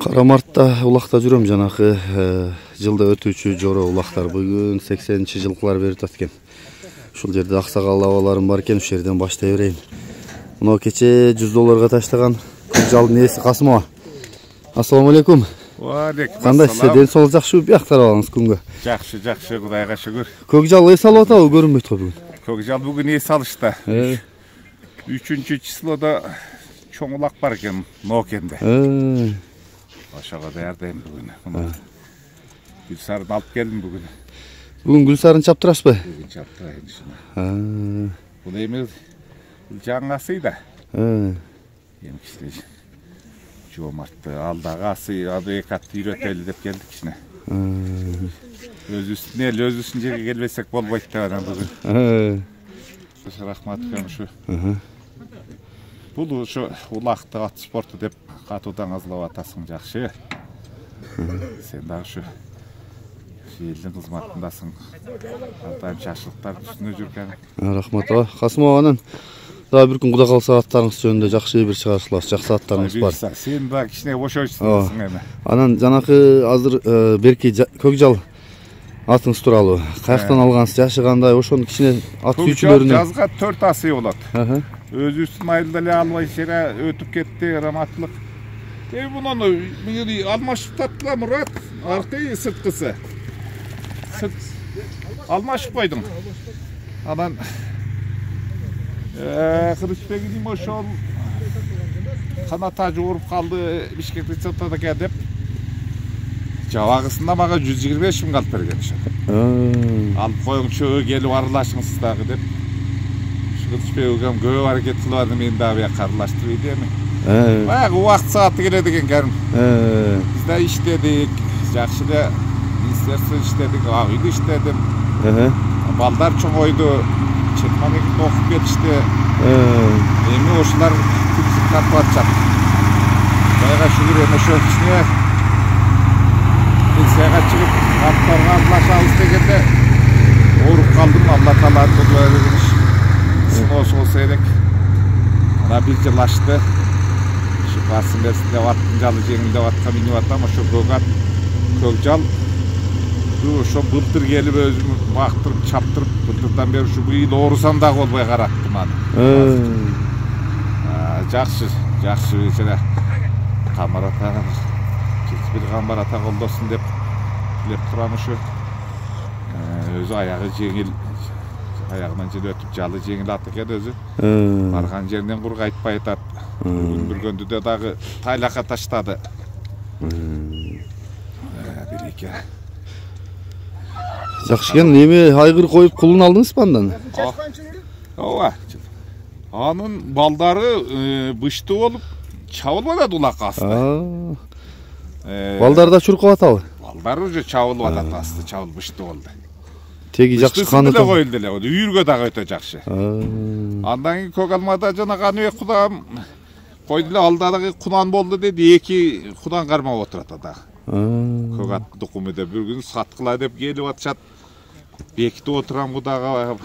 Карамартта улакта жүрөм, жанакы жылда өтүүчү жоро улактар. Бүгүн 80-жылкылар берип аткен. Ушул жерде аксакал абаларым бар экен, ушул жерден баштай берейин. Мына кече $100 таштаган жалдын ээси Касымова. Ассаламу алейкум. Ва алейкум. Кандай сиз ден соолук жакшыбы, бияктар алыңыз күнгө? Жакшы, Кудайга шүгүр. Көк жал эс алып атабы, көрүнбөйт го бүгүн? Көк жал бүгүн эс алышты. 3-числода чоң улак бар экен, Нокенде. Ошого даярдайм бүгүн. Гүлсарын алып келдим бүгүн. Бүгүн Гүлсарын чаптырасызбы? Бүгүн чаптырайын ушуну. Бул эми жаңасы да. Эми кичине жомартты алдагы асы ады эки атты үйрөтөлү деп келдик кичине. Өзүбүздүн эл өзүбүздүн жерге келбесек болбойт деп анан бүгүн. Рахмат экен ушу. Бул ушу улакты ат спорту деп катуудан азлап атасың, жакшы. Сен дагы ушу элдин кызматындасың. Атайын жакшылыктар үстүнө жүргөн. Рахмат. Касымова, анан дагы бир күн Кудай калса аттарыңыз жөнүндө жакшы бир чыгарышылар, жакшы аттарыңыз бар. Сен дагы кичине бошойсуң эми. Анан жанакы азыр берки көк жал атыңыз тууралуу каяктан алгансыз, жашы кандай, ошону кичине ат сүйүүчүлөрүнө. Жазга 4 асы болот. Өзүбүздүн айылда эле албай сера өтүп кетти, раматтылык. Мунуну алмашып таттыла Мурат, аркы сырткысы. Алмашып койдуң. Анан Кырычбегим ошол каната жууруп калды, Бишкекти сатада деп. Жабагысында мага 125 миң алып берген ошо. Алып коюңчу, келип аралашыңыз дагы деп. Кырычбегим көп аракет кылып ады, мен дагы бияка аралаштырып эми. Баягы убакыт сааты келет экен кәрим. Биз да иштедик, жакшы эле министерство иштедик, үйдө иштедим. Балдар чоңойду, Чекманекте окуп кетишти. Эми ошолар күнсүн тартып атышат. Кудайга шүгүр, эми ошо кичине пенсияга чыгып, аттарга аралашабыз дегенде ооруп калдым. Алла таала кудайга деген иш сыноосу болсо элек. Ана бир жыл ашты. Басым берсинде аттын жалы жеңилдеп атка минип атам, ошо көк жал. Ошо былтыр келип өзүм бактырып, чаптырып, былтырдан бери ушу быйыл оорусам дагы болбой караттым аны. Жакшы эле Камар ата, Жетибир Камар ата колдосун деп тилеп турам ушу. Өзү аягы жеңил, аягынан жел өтүп, жалы жеңил ат экен өзү. Барган жеринен кур кайтпай атат. Бүргөндүдө дагы тайлакка таштады. Биреке. Жакшы экен, эми айгыр коюп кулун алдыңызбы андан? Ооба. Анын балдары бышты болуп чабылып атат улакка асты. Балдар да чуркап атабы? Балдар уже чабылып атат, асты чабылып бышты болду. Теги жакшы каны да коюлду эле, үйүргө дагы өтө жакшы. Андан кийин көк алмада жана Каныбек кудам койду эле, алдагы кунан болду деди, эки кудан кармап отурат дагы. Көк ат дукуму деп бир күн саткыла деп келип атышат. Бекитип отурам кудага,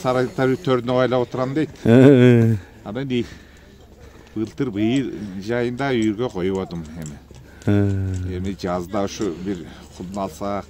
сарайдар төрүнө байлап отурам дейт. Анан былтыр быйыл жайында үйүргө коюп атым эми. Эми жазда ушу бир кулун алсак,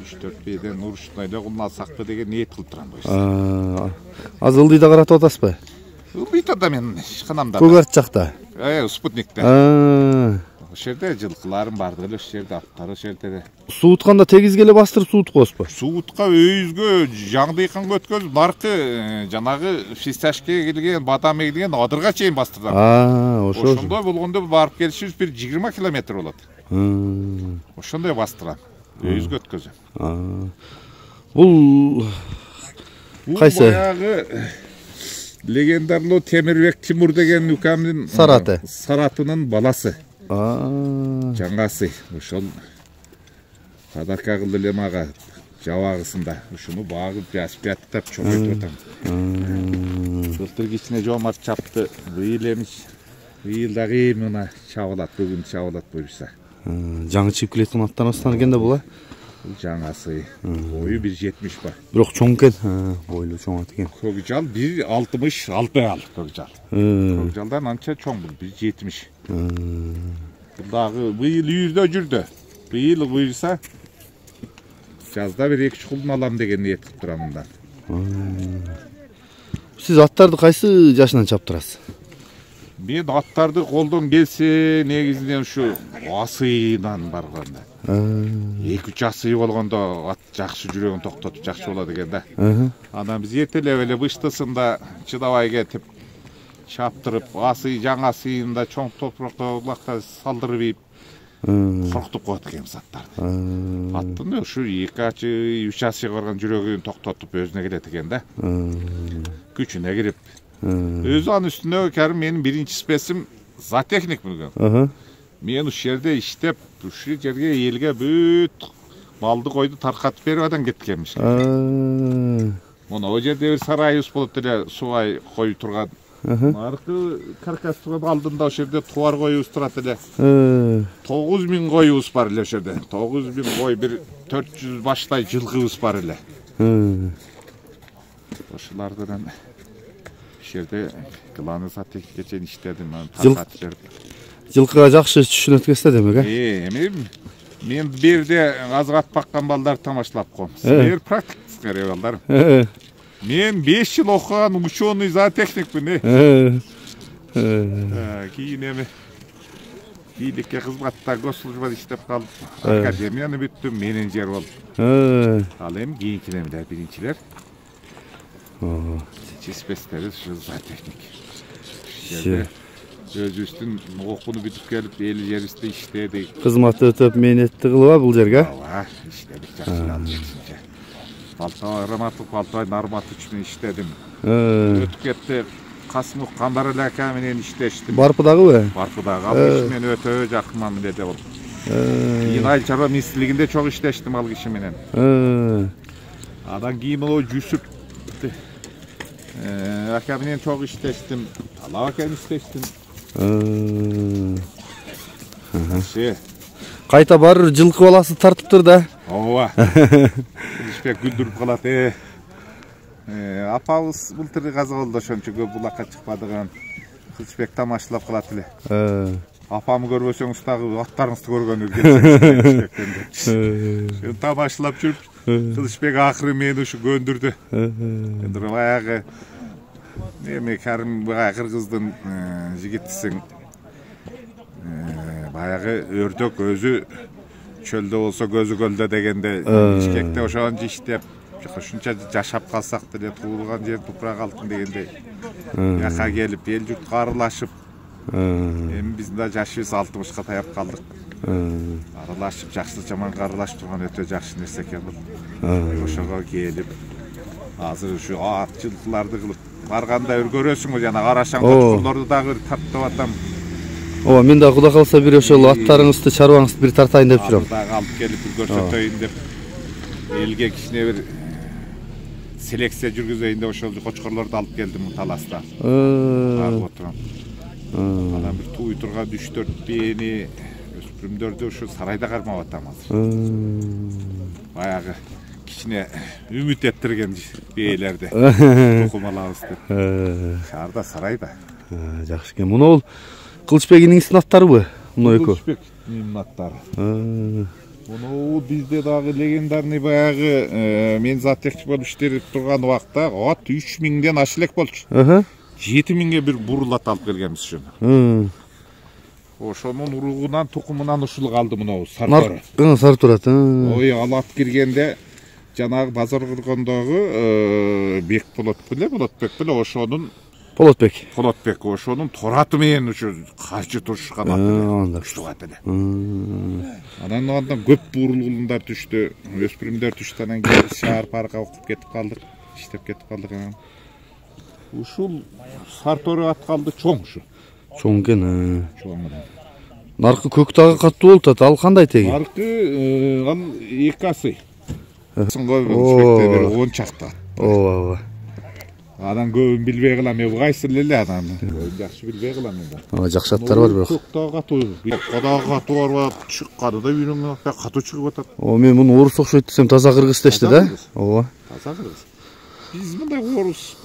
3-4 бейден урушуна эле кулун алсакпы деген ниет кылып турам. Азыр ылдыйда каратып атасызбы? Ылдыйда да мен ишканамда. Көк жакта. Спутникте. Ошол жерде жылкыларым бардык эле, ошол жерде аттары ошол жерде. Суутканда тегиз келип бастырып суутуп Суутка өйүзгө жаңдыйканга өткөзүп, наркы жанагы фисташке келген, бадаме келген адырга чейин бастырдым. Ошондой болгондо барып келишибиз бир 20 километр болот. Ошондой бастырам. Өйүзгө өткөзөм. Бул кайсы? Баягы легендарлуу Темирбек Тимур деген үкамдын Саратынын баласы. Жаңасы, ошол подарка кылды эле мага жабагысында. Ушуну багып жасып жаттап чоңойтуп атам. Былтыр кичине жомарт чапты, быйыл эмиш. Быйыл дагы мына чабылат, бүгүн чабылат буюрса. Жаңы чип келеткен аттарыңыздан экен да бул? Бул жаңасы. Бою 1.70 бар. Бирок чоң экен, бойлуу чоң ат экен. Көк жал 1.60 алпы ал көк жал. Көк жалдан анча чоң бул 1.70. Dagı bıyıl yüzde жүрді. Bıyıl buyursa жазда bir 2 kulun alam деген ниет кылып турам мындан. Siz attарды кайсы жашынан чаптырасыз? Мен аттарды колдон келсе негизинен ушу асыйдан барганда. 2-3 асый болгондо ат жакшы жүрөгүн токтотуп жакшы болот экен да. Анан биз эртелеп эле быштысында чыдабай кетип чаптырып, асый жаңа асыйында чоң топуракта улакта салдырып ийип коркутуп коет экенбиз аттарды. Аттын ушу 2-3 асый барган жүрөгүн токтотуп өзүнө келет экен да. Күчүнө кирип. Өзү анын үстүнө кәрим менин биринчи спесим зоотехник болгон. Мен ушул жерде иштеп, ушул жерге элге бүт малды койду таркатып берип адан кеткенмиш. Мына о жерде бир сарайыбыз болот эле, субай коюп турган. Аркы каркас турган алдында ошол жерде тубар коюбуз турат эле. 9000 коюбуз бар эле ошол жерде. 9000 кой, бир 400 баштай жылкыбыз бар эле. Ошолардан жерде главный зоотехникке чейин иштедим, таркатып берип. Жылкыга жакшы түшүнөт экенсиз демек, мен берде азгат баккан балдарды тамашалап коем. Силер практик балдар. Мен 5 жыл окуган ученый зоотехникмин. Кийин эми бийликке кызматта госслужбада иштеп калып, академияны бүттүм, менеджер болдум. Ал эми кийинкилер биринчилер. Чеспестери ушу зоотехник. Өзүбүздүн окууну бүтүп келип, эл жерибизде иштедик. Кызматты өтөп, мээнетти кылып булжерге? Ооба, иштедик жакшы. Палтабай Раматов, Палтабай Нармат үчүн иштедим. Өтүп кетти. Касымов Камбаралы ака менен иштештим. Барпыдагыбы? Барпыдагы. Ал киши менен өтө жакын мамиледе болдум. Кийин Айыл чарба министрлигинде чок иштештим ал киши менен. Адан кийин о Жүсүп ака менен чок иштештим. Талап ака менен иштештим. Кайта барыр жылкы баласы тартыптыр да. Ооба. Кылычбек күлдүрүп калат. Апабыз былтыр каза болду, ошончо көп булакка чыкпадыган. Кылычбек тамашалап калат эле. Апамы көрбөсөңүз дагы аттарыңызды көргөнү келип. Тамашалап жүрүп, Кылычбек акыры мени ушу көндүрдү. Эми баягы эми Карим кыргыздын жигитисиң. Баягы өрдөк өзү чөлдө болсо көзү көлдө дегенде Бишкекте ошончо иштеп, ушунча жашап калсак деле туулган жер тупрак алтын дегендей. Жака келип, эл журтка аралашып. Эми биздин да жашыбыз 60ка таяп калдык. Аралашып, жакшы жаманга аралашып турган өтө жакшы нерсе экен бул. Ошого келип, азыр ушу ат жылкыларды кылып барганда көрөсүңүз, жана карашаң чукурлорду дагы таптап атам. Ооба, мен да Кудай калса бир ошол аттарыңызды, чарбаңызды бир тартайын деп жүрөм. Дагы алып келип бир көрсөтөйүн деп, элге кичине бир селекция жүргүзөйүн деп ошол кочкорлорду алып келдим таласта. Барып отурам. Анан бир тууй турган 3-4 бээни өспүрүмдөрдү ушу сарайда кармап атам азыр. Баягы кичине үмүт эттирген бээлерди. Тукумалабызды. Шаарда, сарайда. Жакшы экен. Муну бул Кылычбек иниңиздин аттарыбы? Муну экөө. Кылычбек менин аттары. Муну бизде дагы легендарный баягы мен зоотехник болуп иштеп турган убакта ат 3000ден аш элек болчу. 7000ге бир бурул ат алып келгенбиз ошону. Ошонун уругунан, тукумунан ушул калды муну Сартора. Сартора. Ой, ал ат киргенде жанагы базар кургондогу Бекболот беле ошонун Полотбек ошонун тораты менен ушу каршы турушкан ат эле. Күчтүү ат эле. Анан көп бурулгундар түштү, өспүрүмдөр түштү, анан кийин шаар паркка окуп кетип калдык, иштеп кетип калдык. Ушул Сартора ат калды, чоң ушу. Чоң экен. Чоң. Наркы көк дагы каттуу болуп атат. Ал кандай теги? Наркы ал 2 асый. Бир 10 чакта. Ооба. Адан көбүн билбей калам, кайсы эле адан. Жакшы билбей калам мен. Жакшы аттар бар бирок. Көк дагы катуу. Кадагы катуу бар, чыкканы да үйрөнгөн катуу чыгып атат. Мен муну орус окшойт десем, таза кыргыз дешти да? Ооба. Таза кыргыз. Биз мындай орус.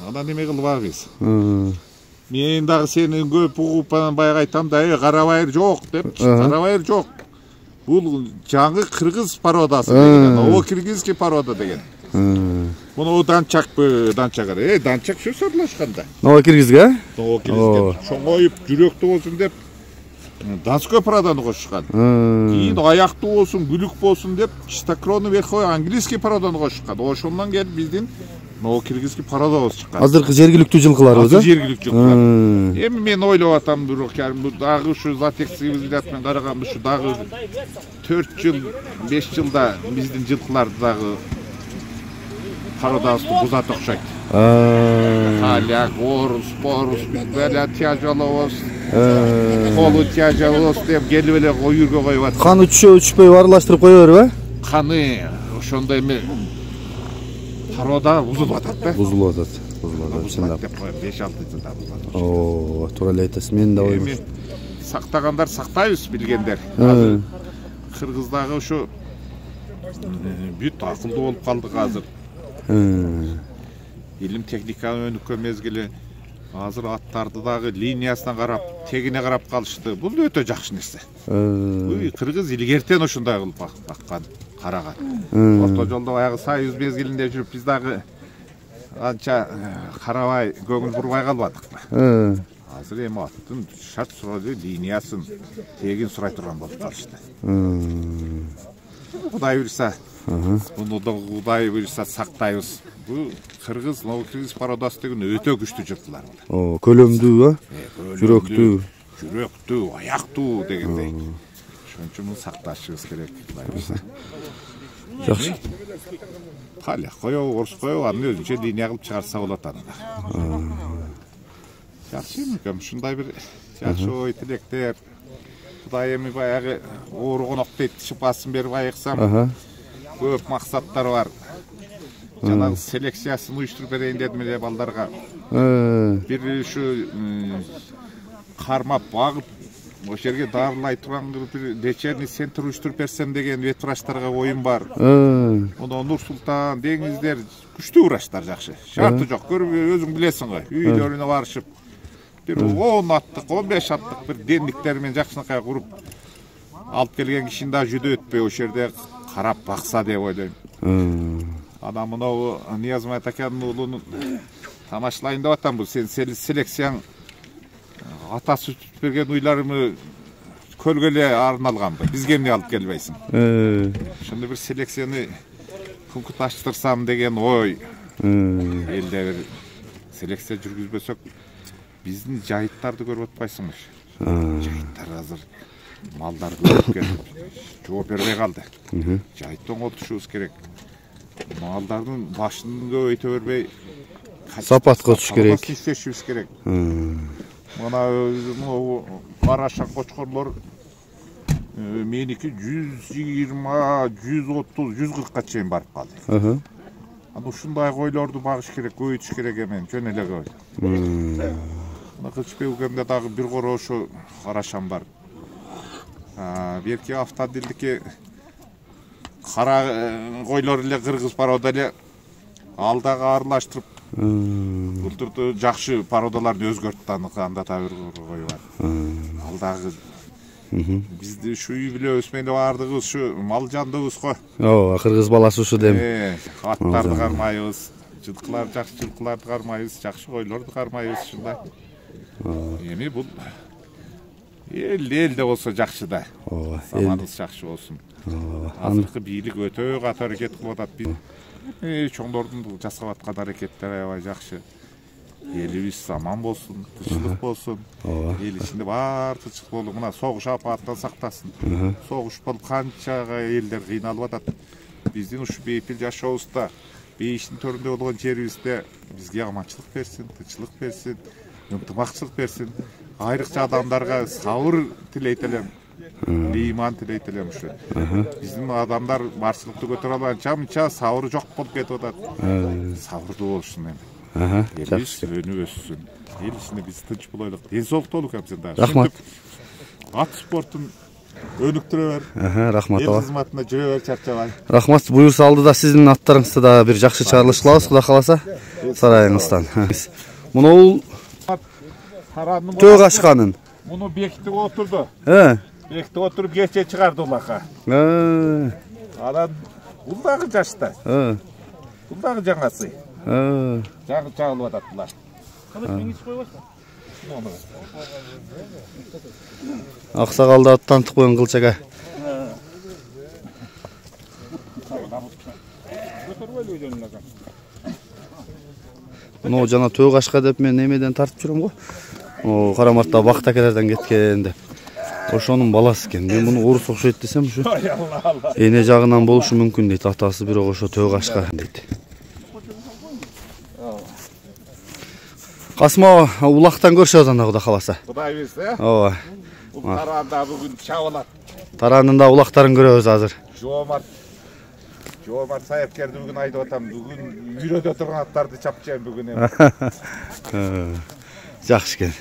Анан неме кылбайбыз. Мен дагы сени көп угуп баягы айтам да, карабайыр жок деп. Карабайыр жок. Бул жаңы кыргыз породасы деген, новокиргизский порода деген. Муну данчакпы, данчагар. Данчак шу сорлашканда. Новокиргизге? Новокиргизге. Чоңоюп, жүрөктүү болсун деп датской породаны кошушкан. Кийин аяктуу болсун, күлүк болсун деп чистокровный верховой английский породаны кошушкан. Ошондон келип биздин новокиргизский породабыз чыккан. Азыркы жергиликтүү жылкыларыбыз, жергиликтүү жылкылар. Эми мен ойлоп атам, бирок дагы ушу затек цивилизацияны караганда ушу дагы 4 жыл, 5 жылда биздин жылкыларды дагы породабызды бузат окшойт. Поляк, орус, порус, бизде тяжеловоз, колу тяжеловоз деп келип эле үйүргө коюп атат. Каны түшпөй аралаштырып кое берби? Каны ошондой эми порода бузулуп атат да. Бузулуп атат. Чындап. 5-6 жылда бузулат. О, туура эле айтасыз. Мен да ойлойм. Сактагандар сактайбыз, билгендер. Кыргыздагы ушу бүт акылдуу болуп калдык азыр. Илим техниканын өнүккөн мезгили, азыр аттарды дагы линиясына карап, тегине карап калышты. Бул өтө жакшы нерсе. Кыргыз илгертен ошондой кылып баккан, караган. Орто жолдо баягы союз мезгилинде жүрүп биз дагы анча карабай, көңүл бурбай калбадык. Азыр эми аттын шарт суроо линиясын тегин сурай турган болуп калышты. Кудай буйруса, муну да Кудай буйруса сактайбыз. Бул кыргыз, новокиргиз породасы деген өтө күчтүү жылкылар. Көлөмдүү, жүрөктүү, аяктуу дегендей. Ошон үчүн муну сакташыбыз керек, Кудай буйруса. Жакшы. Поляк коёбу, орус коёбу, аны өзүнчө линия кылып чыгарса болот аны да. Жакшы эми, ушундай бир жакшы ой тилектер. Кудай эми баягы ооругонок дейт, шыпасын берип айыксам. Көп максаттар бар. Жанагы селекциясын уюштуруп берейин дедим эле балдарга. Бир ушу кармап багып, ошол жерге дарылай турган бир лечебный центр уюштуруп берсем деген ветврачтарга оюм бар. Мына Нур Султан, деңиздер күчтүү врачтар жакшы. Шарты жок, көрүп өзүң билесиң го. Үйлөрүнө барышып, бир 10 аттык, 15 аттык бир демдиктер менен жакшынакай куруп алып келген кишини да жүдө өтпөй ошол жерде карап бакса деп ойлойм. Ана мынау Ниязмай Такянын уулунун тамашалайын деп атам, бул сен селекцияң атасы түтүп берген уйларымы көлгө эле арналганбы? Бизге эмне алып келбейсиң? Ошондой бир селекцияны пунктташтырсам деген ой. Элде бир селекция жүргүзбөсөк, биздин жайыттарды көрүп атпайсыңбы? Жайыттар азыр малдар көп кетип жооп бербей калды. Жайытты оңолтушубуз керек. Малдардын башын көбөйтө бербей, сапатка өтүш керек. Иштешибиз керек. Мына карашан кочкорлор меники 120, 130, 140ка чейин барып калды. Аны ушундай койлорду багыш керек, көбөйтүш керек эмен, жөн эле кой. Мына Кылычбек дагы бир коро ошо карашан бар. Берки автодилдики кара койлор эле кыргыз порода эле алдагы аралаштырып былтырды жакшы породаларды өзгөрттү, анда да бир кой бар. Алдагы бизди ушу үй бүлөбүз менен баардыгыбыз ушу мал жандыбыз го. Ооба, кыргыз баласы ушу дем. Аттарды кармайбыз, жылкылар жакшы жылкыларды кармайбыз, жакшы койлорду кармайбыз ушундай. Эми бул элде болсо жакшы да. Заманыбыз жакшы болсун. Азыркы бийлик өтө катуу аракет кылып атат. Чоңдордун жасап аткан аракеттери аябай жакшы. Элибиз аман болсун, тынччылык болсун. Эл ичинде баары тынччылык болуп, мына согуш апатынан сактасын. Согуш болуп канча элдер кыйналып атат. Биздин ушу бейпил жашообузда, бейиштин төрүндө болгон жерибизде бизге аманчылык берсин, тынччылык берсин, ынтымакчылык берсин. Айрыкча адамдарга сабыр тилейт элем. Лиман тилейт элем ушу. Биздин адамдар барчылыкты көтөрө албай анча сабыры жок болуп кетип атат. Сабырдуу болушун эми. Элибиз өнүп өссүн. Эл ичинде биз тынч болойлук. Ден соолуктуу болуп калсын да. Рахмат. Ат спортун өнүктүрө бер. Рахмат. Эл кызматына жүрө бер, чарчабай. Рахмат. Буюрса алдыда сиздин аттарыңызды да бир жакшы чыгарылыш кылабыз, Кудай кааласа. Сарайыңыздан. Мунул Таранның Төк ашқанын. Мұны бекітіп отырды. Бекітіп отырып кеше шығарды олақа. Адан бұлдағы жашта. Бұлдағы жаңасы. Жағылып ататтылар. Ақсақалды аттантып қойын қылшаға. Мұны жана төк ашқа деп мен немеден тартып жүрем ғой. Қарамартта бақтакелерден кеткен деп. Ошоның баласы екен. Мен бұны орыс окшойт десем ушу. Эне жагынан болушу мүмкүн дейт. Атасы бирок ошо төк ашка дейт. Касым улактан көрші одан Құда қаласа. Құдай берсе. Ооба. Таранда бүгін чабылат. Таранында улактарын көрөбүз азыр. Жоомарт саяпкерді бүгін айтып атам. Бүгін үйрөдө турган аттарды чапчайм бүгін. Жакшы экен.